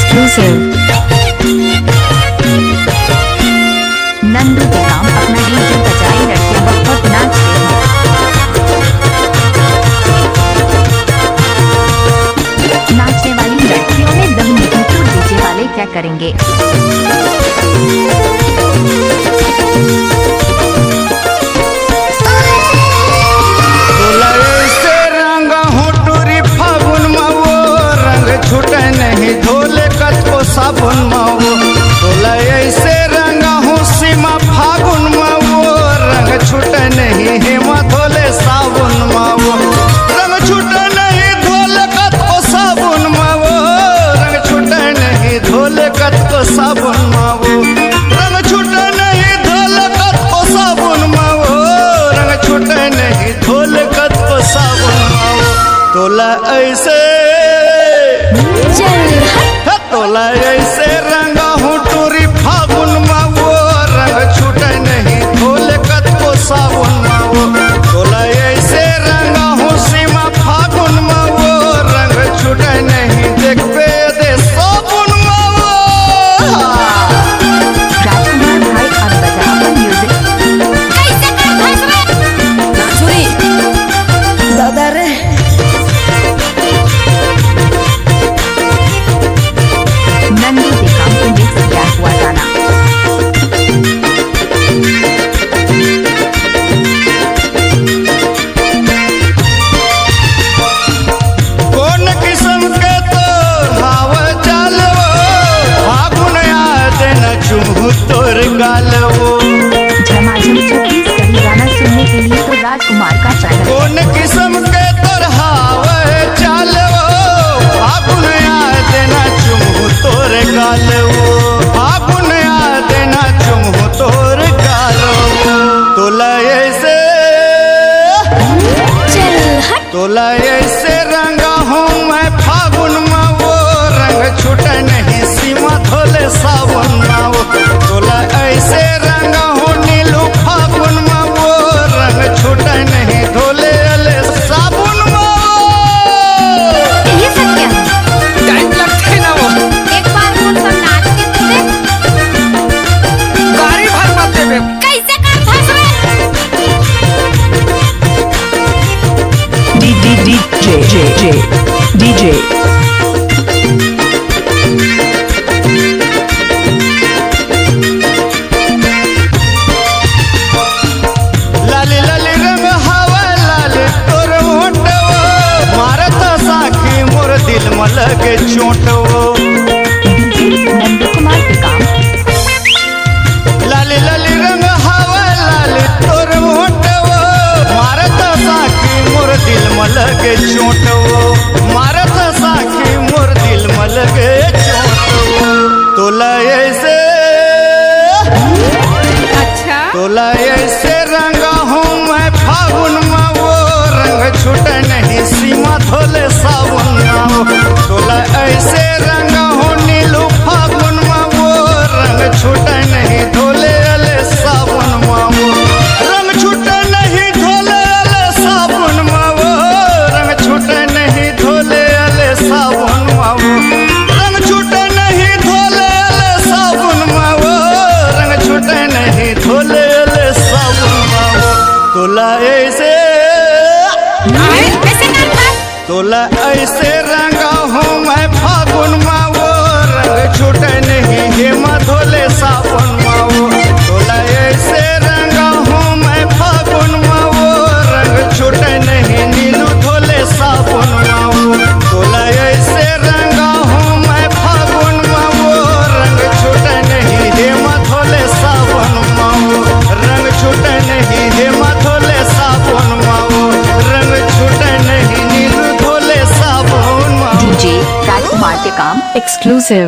Exclusive. Nandu के काम अपना डीजे बजाई लड़कियां बहुत नाचते हैं। नाचने वाली लड़कियों में दम नहीं तो डीजे वाले क्या करेंगे। छूटे नहीं धोले कतो साबुन मावो तोला ऐसे रंगा हूँ सीमा फागुन मावो रंग छूटे नहीं हेमा धोले साबुन मावो रंग छूटे नहीं धोले कतो साबुन मावो रंग छूटे नहीं धोले कतो साबुन मावो रंग छूटे नहीं धोले कतो साबुन मावो रंग छूटे नहीं धोले कतो साबुन मावो तोला ऐसे तोला ऐसे रंगा हूँ टूरी फागुन मावो रंग छूटे नहीं धोले कतो साबुन मावो तोला ऐसे रंगा हूँ सीमा फागुन मावो रंग छूटे नहीं देखबे दे साबुन मावो। राजकुमार भाई अब बजा म्यूजिक। कैसे कर भसवे नाचुरी दादा रे नंदू के काम तुझे से क्या हुआ जाना। कौन किस्म के तो हवा चलो फागुन याद न चुमू तोर गालवो। झमाझम छत्तीस सही गाना सुनने के लिए तो राजकुमार का चैनल। कौन किस्म के तोर हवा चलो फागुन याद न चुमू तोर गालवो फागुन याद न चुमू तोर गालवो तोला ऐसे चल हट तोला ऐसे रंगा हूँ मैं फागुन मावो रंग छूटे नहीं सीमा धोले साबुन मावो तोला ऐसे रंगा हूँ नीलू फागुन मावो रंग छूटे नहीं धोले अले साबुन मावो। ये सब क्या है? टाइम लगते ना वो एक बार वो सब नाच के तो देख गाड़ी भर मत देवे। कैसे कर भसवे DJ लाली लाली रंग हवा लाली तोर होटवो मारत साखी मोर दिल में लगे चोटवो। नंदू कुमार के काम। लाली लाली रंग हवा लाली तोर होटवो मारत साखी मोर दिल में लगे चोटवो मारत साखी मोर दिल में लगे चोटवो तोला ऐसे अच्छा तोला ऐसे रंगा हूँ मैं फागुन मावो रंग छूटे नहीं सीमा धोले साबुन मावो तोला ऐसे रंगा हूँ नीलू फागुन मावो रंग छूटे नहीं धोले अले साबुन मावो रंग छूटे नहीं धोले अले साबुन मावो रंग छूटे नहीं धोले अले साबुन मावो रंग छूटे नहीं धोले अले साबुन मावो रंग छूटे नहीं धोले अले साबुन मावो तोला ऐसे कैसे कर भस तोला ऐसे रंगा हूँ मैं फागुन मावो रंग छूटे नहीं हेमा धोले साबुन मावो तोला ऐसे रंगा हूँ मैं फागुन मावो रंग छूटे नहीं नीलू धोले साबुन मावो तोला ऐसे रंगा हूँ मैं फागुन मावो रंग छूटे नहीं हेमा धोले साबुन मावो रंग छूटे नहीं हेमा धोले साबुन मावो रंग छूटे नहीं नीलू धोले साबुन मावो। DJ राजकुमार के काम एक्सक्लूसिव।